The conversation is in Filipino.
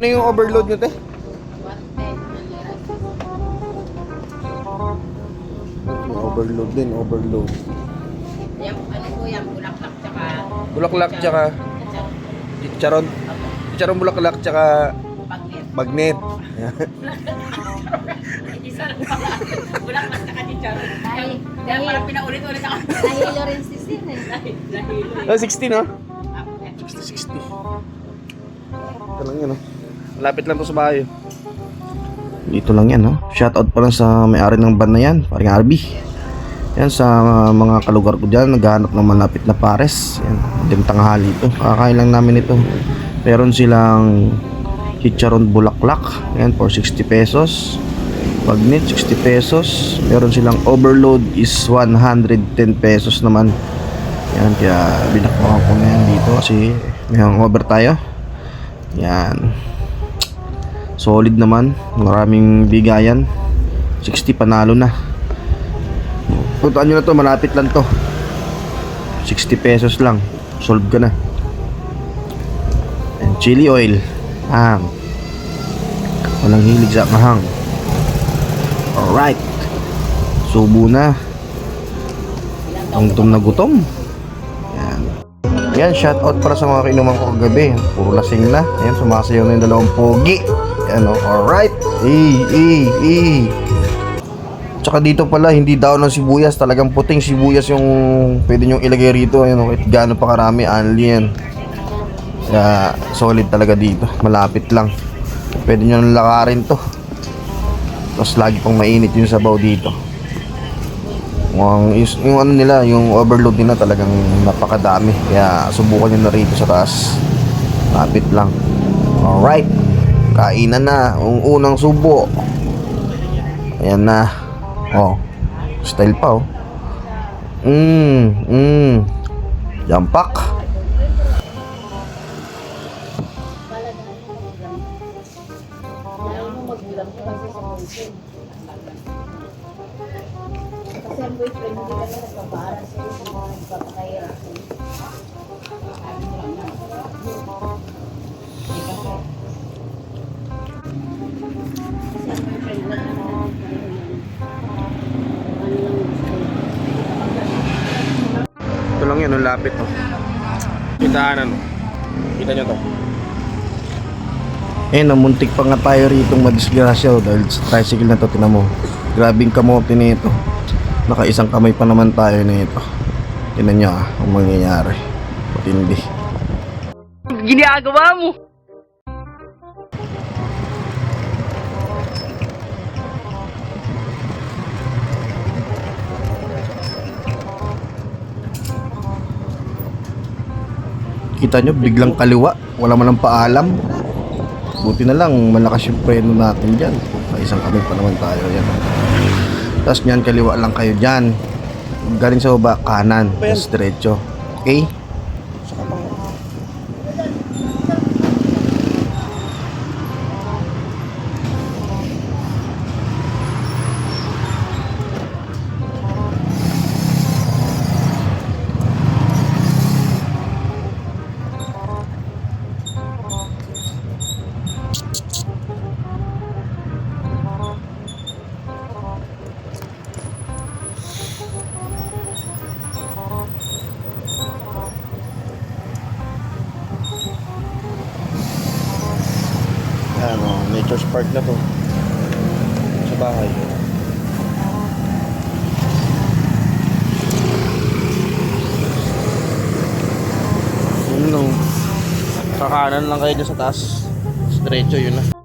Ano yung overload nyo, te? 110. Overload din, overload. Yan, ano po yan, bulaklak tsaka... Bulaklak tsaka chicharon. Chicharon bulaklak tsaka Bagnet. bagnet. Isa lang pala. Bulaklak tsaka chicharon. Kaya Dahil parang pinaulit-ulit ako. nahilo rin si Sin eh. Dahil Ah, 60 no? 60. 60. Ito lang yan, no? Malapit lang to sa bahay. Dito lang yan, no? Shoutout pa lang sa may-ari ng van na yan, paring RB. Yan, sa mga kalugar ko dyan, naghahanap ng malapit na pares. Yan, din tanghali ito. Kakain lang namin ito. Meron silang chicharon bulaklak. Yan, for 60 pesos. Bagnet, 60 pesos. Meron silang overload is 110 pesos naman. Yan, kaya binakbakan ko na yan dito kasi may hangover tayo. Yan, solid naman, maraming bigayan. 60 panalo na. Puntaan nyo na to, malapit lang to. 60 pesos lang, solve ka na. And chili oil, walang hilig sa kahang. Alright, subo na. Gutom na gutom. Yan, shoutout para sa mga kinuman ko kagabi. Puro lasing na. Ayan, sumasayaw na yung dalawang pogi. Yan, o. Alright. Tsaka dito pala, hindi daw ng sibuyas. Talagang puting sibuyas yung pwede nyong ilagay rito. Ayan, o. Kahit gaano pa karami, only yan. Kaya, solid talaga dito. Malapit lang. Pwede nyo nang lakarin to. Tapos lagi pang mainit yung sabaw dito. Yung ano nila, yung overload nila talagang napakadami. Kaya subukan nyo na rito sa taas. Lapit lang. Alright, kainan na ang unang subo. Ayan na. Oh, style pa oh. Jampak. Kasi ang boyfriend hindi kami nagpapaaral sa mga nagpapakahirap. Kasi ang boyfriend na Ito lang yan, ang lapit to. Kitaan ano. Kita nyo to. Namuntik pa nga tayo rito madisgrasya dahil sa tricycle na to, tinan mo. Grabing kamote nito. Nakaisang kamay pa naman tayo nito. Tinan nyo ang mangyayari. Patindi. Ginagawa mo! Kita nyo, biglang kaliwa. Wala man ang paalam. Buti na lang, malakas yung preno natin dyan. Isang kamay pa naman tayo. Yan. Tapos nyan, kaliwa lang kayo dyan. Galing sa baba, kanan. Tapos diretso. Okay? Nature's Park na to sa bahay. Yun lang, kakanan lang kayo dyan sa taas, diretso yun na.